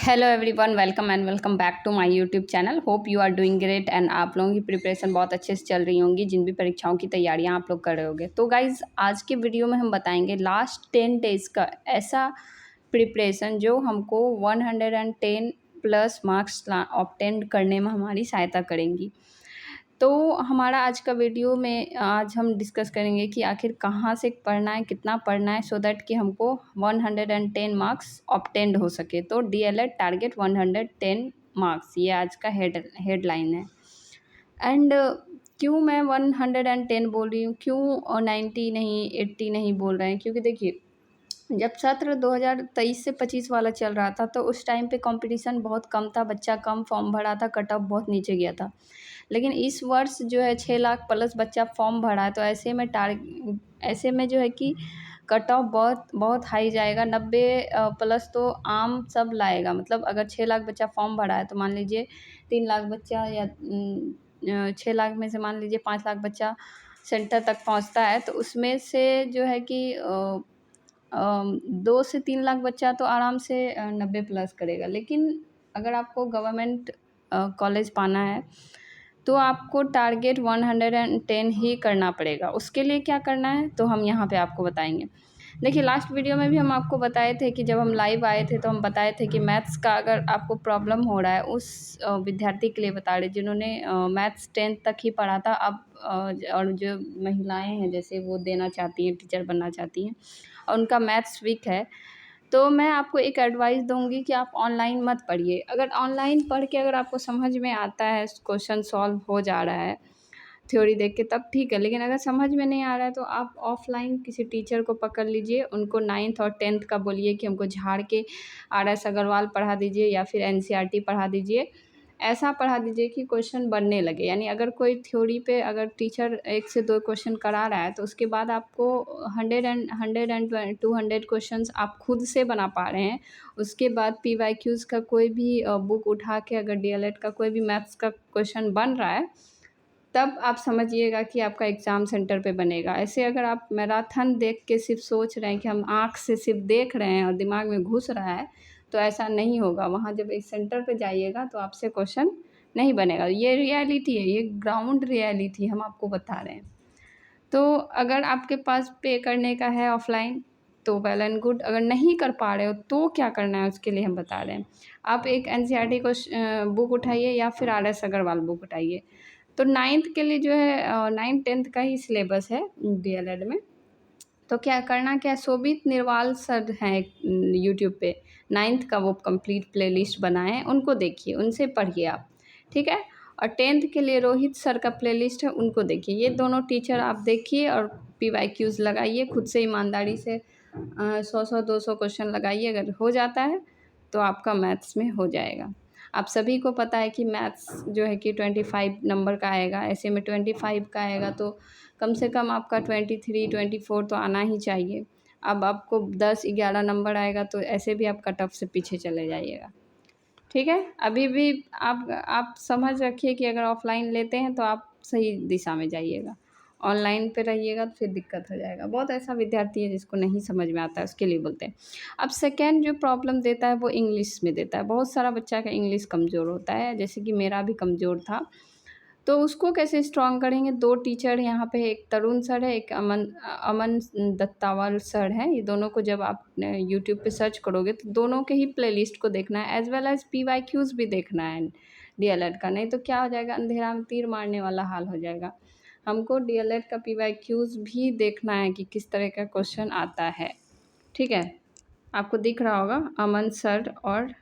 Hello everyone, welcome and welcome back to my YouTube channel. Hope you are doing great and आप लोगों की preparation बहुत अच्छे से चल रही होंगी, जिन भी परीक्षाओं की तैयारियां आप लोग कर रहे होंगे। तो गाइज, आज के वीडियो में हम बताएंगे लास्ट 10 डेज़ का ऐसा प्रिपरेशन जो हमको 110 प्लस मार्क्स ऑब्टेन करने में हमारी सहायता करेंगी। तो हमारा आज का वीडियो में आज हम डिस्कस करेंगे कि आखिर कहाँ से पढ़ना है, कितना पढ़ना है, सो दैट कि हमको 110 मार्क्स ऑब्टेन्ड हो सके। तो डीएलएड टारगेट 110 मार्क्स, ये आज का हेडलाइन है। एंड क्यों मैं 110 बोल रही हूँ, क्यों 90 नहीं 80 नहीं बोल रहे हैं? क्योंकि देखिए, जब सत्र 2023 से 25 वाला चल रहा था तो उस टाइम पे कंपटीशन बहुत कम था, बच्चा कम फॉर्म भरा था, कट ऑफ बहुत नीचे गया था। लेकिन इस वर्ष जो है 6 लाख प्लस बच्चा फॉर्म भरा है, तो ऐसे में जो है कि कट ऑफ बहुत बहुत हाई जाएगा। 90 प्लस तो आम सब लाएगा। मतलब अगर 6 लाख बच्चा फॉर्म भरा है तो मान लीजिए 3 लाख बच्चा या 6 लाख में से मान लीजिए 5 लाख बच्चा सेंटर तक पहुंचता है, तो उसमें से जो है कि 2 से 3 लाख बच्चा तो आराम से 90 प्लस करेगा। लेकिन अगर आपको गवर्नमेंट कॉलेज पाना है तो आपको टारगेट 110 ही करना पड़ेगा। उसके लिए क्या करना है तो हम यहाँ पे आपको बताएंगे। देखिए, लास्ट वीडियो में भी हम आपको बताए थे कि जब हम लाइव आए थे तो हम बताए थे कि मैथ्स का अगर आपको प्रॉब्लम हो रहा है, उस विद्यार्थी के लिए बता रहे जिन्होंने मैथ्स 10th तक ही पढ़ा था। अब और जो महिलाएं हैं जैसे वो देना चाहती हैं, टीचर बनना चाहती हैं और उनका मैथ्स वीक है, तो मैं आपको एक एडवाइस दूंगी कि आप ऑनलाइन मत पढ़िए। अगर ऑनलाइन पढ़ के अगर आपको समझ में आता है, क्वेश्चन सॉल्व हो जा रहा है थ्योरी देख के, तब ठीक है। लेकिन अगर समझ में नहीं आ रहा है तो आप ऑफलाइन किसी टीचर को पकड़ लीजिए, उनको 9th और 10th का बोलिए कि हमको झाड़ के RS अग्रवाल पढ़ा दीजिए या फिर NCERT पढ़ा दीजिए। ऐसा पढ़ा दीजिए कि क्वेश्चन बनने लगे। यानी अगर कोई थ्योरी पे अगर टीचर 1 से 2 क्वेश्चन करा रहा है तो उसके बाद आपको 100 क्वेश्चंस आप खुद से बना पा रहे हैं। उसके बाद PYQs का कोई भी बुक उठा के अगर DLED का कोई भी मैथ्स का क्वेश्चन बन रहा है, तब आप समझिएगा कि आपका एग्ज़ाम सेंटर पे बनेगा। ऐसे अगर आप मैराथन देख के सिर्फ सोच रहे हैं कि हम आँख से सिर्फ देख रहे हैं और दिमाग में घुस रहा है, तो ऐसा नहीं होगा। वहाँ जब एक सेंटर पे जाइएगा तो आपसे क्वेश्चन नहीं बनेगा। ये रियलिटी है, ये ग्राउंड रियलिटी हम आपको बता रहे हैं। तो अगर आपके पास पे करने का है ऑफ़लाइन तो वेल एंड गुड। अगर नहीं कर पा रहे हो तो क्या करना है उसके लिए हम बता रहे हैं। आप एक NCERT बुक उठाइए या फिर RS अग्रवाल बुक उठाइए। तो 9th के लिए जो है 9th-10th का ही सिलेबस है DLED में। तो क्या करना क्या है, शोभित निर्वाल सर हैं यूट्यूब पे, 9th का वो कंप्लीट प्लेलिस्ट बनाए हैं, उनको देखिए, उनसे पढ़िए आप, ठीक है। और 10th के लिए रोहित सर का प्लेलिस्ट है, उनको देखिए। ये दोनों टीचर आप देखिए और PYQs लगाइए खुद से ईमानदारी से। 100-100 200 क्वेश्चन लगाइए। अगर हो जाता है तो आपका मैथ्स में हो जाएगा। आप सभी को पता है कि मैथ्स जो है कि 25 नंबर का आएगा। ऐसे में 25 का आएगा तो कम से कम आपका 23 24 तो आना ही चाहिए। अब आपको 10-11 नंबर आएगा तो ऐसे भी आप कट ऑफ से पीछे चले जाइएगा, ठीक है। अभी भी आप समझ रखिए कि अगर ऑफलाइन लेते हैं तो आप सही दिशा में जाइएगा। ऑनलाइन पे रहिएगा तो फिर दिक्कत हो जाएगा। बहुत ऐसा विद्यार्थी है जिसको नहीं समझ में आता है, उसके लिए बोलते हैं। अब सेकेंड जो प्रॉब्लम देता है वो इंग्लिश में देता है। बहुत सारा बच्चा का इंग्लिश कमज़ोर होता है, जैसे कि मेरा भी कमज़ोर था। तो उसको कैसे स्ट्रॉन्ग करेंगे? 2 टीचर यहाँ पे, एक तरुण सर है, एक अमन दत्तावाल सर हैं। ये दोनों को जब आप यूट्यूब पे सर्च करोगे तो दोनों के ही प्लेलिस्ट को देखना है, एज़ वेल एज़ PYQs भी देखना है DLED का। नहीं तो क्या हो जाएगा, अंधेरा में तीर मारने वाला हाल हो जाएगा। हमको DLED का PYQs भी देखना है कि किस तरह का क्वेश्चन आता है, ठीक है। आपको दिख रहा होगा अमन सर और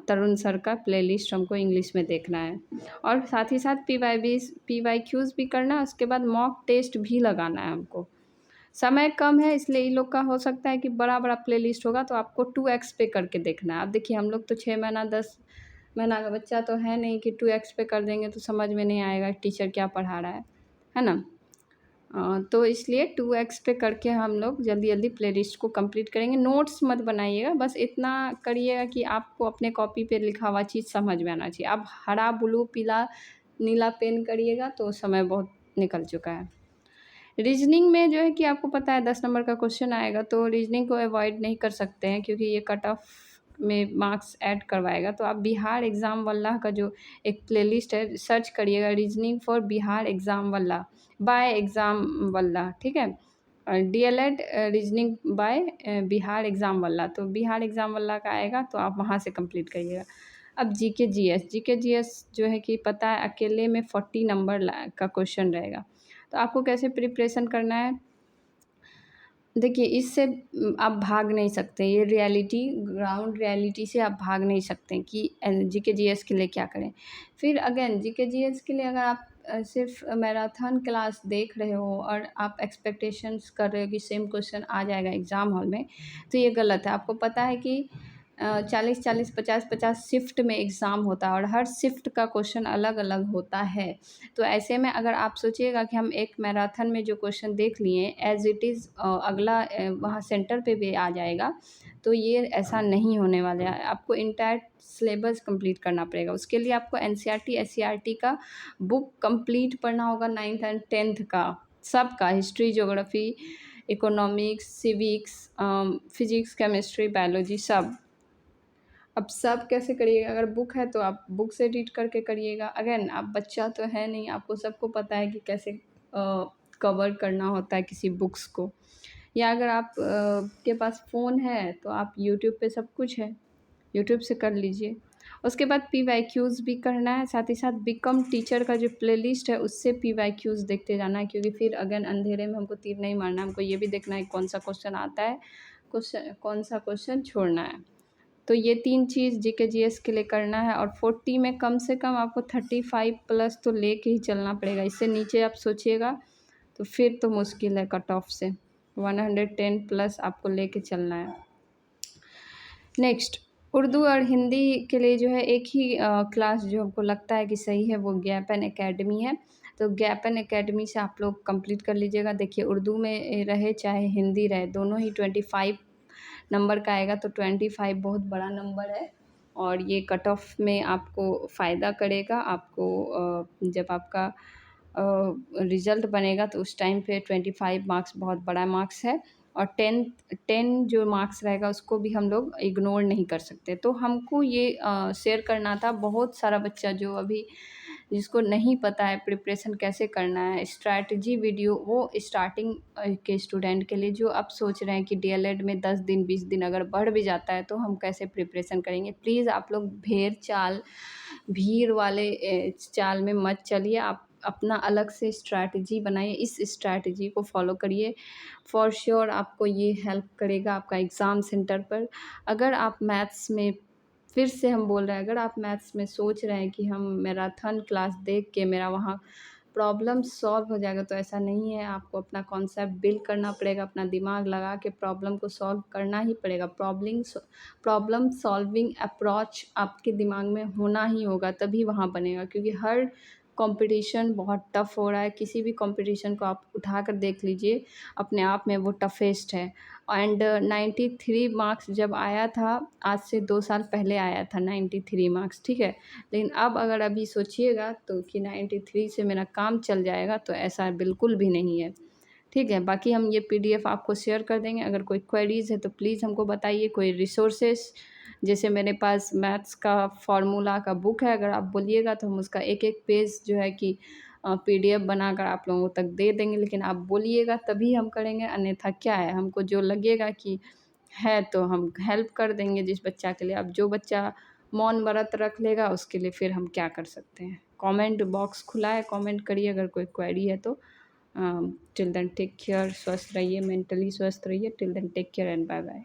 तरुण सर का प्लेलिस्ट हमको इंग्लिश में देखना है। और साथ ही साथ PYQs भी करना है। उसके बाद मॉक टेस्ट भी लगाना है हमको। समय कम है इसलिए इन लोग का हो सकता है कि बड़ा-बड़ा प्लेलिस्ट होगा तो आपको 2x पे करके देखना है। अब देखिए, हम लोग तो 6 महीना 10 महीना का बच्चा तो है नहीं कि 2x पे कर देंगे तो समझ में नहीं आएगा टीचर क्या पढ़ा रहा है ना? तो इसलिए 2x पे करके हम लोग जल्दी-जल्दी प्लेलिस्ट को कंप्लीट करेंगे। नोट्स मत बनाइएगा, बस इतना करिएगा कि आपको अपने कॉपी पे लिखा हुआ चीज़ समझ में आना चाहिए। आप हरा, ब्लू, पीला, नीला पेन करिएगा तो समय बहुत निकल चुका है। रीज़निंग में जो है कि आपको पता है 10 नंबर का क्वेश्चन आएगा, तो रीज़निंग को अवॉइड नहीं कर सकते हैं क्योंकि ये कट ऑफ में मार्क्स ऐड करवाएगा। तो आप बिहार एग्ज़ाम वाला का जो एक प्लेलिस्ट है सर्च करिएगा, रीजनिंग फॉर बिहार एग्ज़ाम वाला बाय एग्ज़ाम वाला, ठीक है। DElEd reasoning bye Bihar exam वाला, तो बिहार एग्ज़ाम वाला का आएगा तो आप वहाँ से कंप्लीट करिएगा। अब जीके जीएस जो है कि पता है अकेले में 40 नंबर का क्वेश्चन रहेगा। तो आपको कैसे प्रिपरेशन करना है, देखिए इससे आप भाग नहीं सकते, ये रियलिटी ग्राउंड रियलिटी से आप भाग नहीं सकते कि जीके जीएस के लिए क्या करें। फिर अगेन जीके जीएस के लिए अगर आप सिर्फ मैराथन क्लास देख रहे हो और आप एक्सपेक्टेशंस कर रहे हो कि सेम क्वेश्चन आ जाएगा एग्ज़ाम हॉल में, तो ये गलत है। आपको पता है कि 40-40, 50-50 शिफ्ट में एग्ज़ाम होता है और हर शिफ्ट का क्वेश्चन अलग-अलग होता है। तो ऐसे में अगर आप सोचिएगा कि हम एक मैराथन में जो क्वेश्चन देख लिए एज़ इट इज़ अगला वहाँ सेंटर पे भी आ जाएगा, तो ये ऐसा नहीं होने वाला है। आपको एंटायर सिलेबस कंप्लीट करना पड़ेगा। उसके लिए आपको एनसीईआरटी, एससीईआरटी का बुक कंप्लीट पढ़ना होगा 9th एंड 10th का, सबका history, geography, economics, civics, physics, chemistry, biology सब। अब सब कैसे करिएगा, अगर बुक है तो आप बुक से रीड करके करिएगा। अगेन आप बच्चा तो है नहीं, आपको सबको पता है कि कैसे कवर करना होता है किसी बुक्स को। या अगर आप के पास फ़ोन है तो आप यूट्यूब पे सब कुछ है, यूट्यूब से कर लीजिए। उसके बाद पीवाईक्यूज़ भी करना है, साथ ही साथ बिकम टीचर का जो प्लेलिस्ट है उससे पीवाईक्यूज़ देखते जाना है, क्योंकि फिर अगेन अंधेरे में हमको तीर नहीं मारना है, हमको ये भी देखना है कौन सा क्वेश्चन आता है, कौन सा क्वेश्चन छोड़ना है। तो ये 3 चीज़ जीके जीएस के लिए करना है और 40 में कम से कम आपको 35 प्लस तो लेके ही चलना पड़ेगा। इससे नीचे आप सोचिएगा तो फिर तो मुश्किल है कट ऑफ से, 110 प्लस आपको लेके चलना है। नेक्स्ट उर्दू और हिंदी के लिए जो है एक ही क्लास जो हमको लगता है कि सही है वो गैपन एकेडमी है। तो गैपन एकेडमी से आप लोग कंप्लीट कर लीजिएगा। देखिए उर्दू में रहे चाहे हिंदी रहे, दोनों ही 25 नंबर का आएगा, तो 25 बहुत बड़ा नंबर है और ये कट ऑफ में आपको फ़ायदा करेगा। आपको जब आपका रिज़ल्ट बनेगा तो उस टाइम पे 25 मार्क्स बहुत बड़ा मार्क्स है और 10 जो मार्क्स रहेगा उसको भी हम लोग इग्नोर नहीं कर सकते। तो हमको ये शेयर करना था, बहुत सारा बच्चा जो अभी जिसको नहीं पता है प्रिपरेशन कैसे करना है, स्ट्रैटेजी वीडियो वो स्टार्टिंग के स्टूडेंट के लिए जो अब सोच रहे हैं कि डीएलएड में 10 दिन 20 दिन अगर बढ़ भी जाता है तो हम कैसे प्रिपरेशन करेंगे। प्लीज़ आप लोग भीड़ वाले चाल में मत चलिए, आप अपना अलग से स्ट्रैटेजी बनाइए, इस स्ट्रैटेजी को फॉलो करिए। फॉर श्योर आपको ये हेल्प करेगा आपका एग्ज़ाम सेंटर पर। अगर आप मैथ्स में, फिर से हम बोल रहे हैं, अगर आप मैथ्स में सोच रहे हैं कि हम मैराथन क्लास देख के मेरा वहाँ प्रॉब्लम सॉल्व हो जाएगा, तो ऐसा नहीं है। आपको अपना कॉन्सेप्ट बिल्ड करना पड़ेगा, अपना दिमाग लगा के प्रॉब्लम को सॉल्व करना ही पड़ेगा। प्रॉब्लम सॉल्विंग अप्रोच आपके दिमाग में होना ही होगा, तभी वहाँ बनेगा, क्योंकि हर कंपटीशन बहुत टफ़ हो रहा है। किसी भी कंपटीशन को आप उठा कर देख लीजिए, अपने आप में वो टफ़ेस्ट है। एंड 93 मार्क्स जब आया था, आज से 2 साल पहले आया था 93 मार्क्स, ठीक है। लेकिन अब अगर अभी सोचिएगा तो कि 93 से मेरा काम चल जाएगा, तो ऐसा बिल्कुल भी नहीं है, ठीक है। बाकी हम ये पीडीएफ आपको शेयर कर देंगे। अगर कोई क्वेरीज़ है तो प्लीज़ हमको बताइए। कोई रिसोर्सेस, जैसे मेरे पास मैथ्स का फार्मूला का बुक है, अगर आप बोलिएगा तो हम उसका एक-एक पेज जो है कि पीडीएफ बनाकर आप लोगों तक दे देंगे। लेकिन आप बोलिएगा तभी हम करेंगे, अन्यथा क्या है, हमको जो लगेगा कि है तो हम हेल्प कर देंगे जिस बच्चा के लिए। अब जो बच्चा मौन व्रत रख लेगा उसके लिए फिर हम क्या कर सकते हैं। कमेंट बॉक्स खुला है, कमेंट करिए अगर कोई क्वेरी है तो। टिल देन टेक केयर, स्वस्थ रहिए, मेंटली स्वस्थ रहिए। Till then take care and bye bye.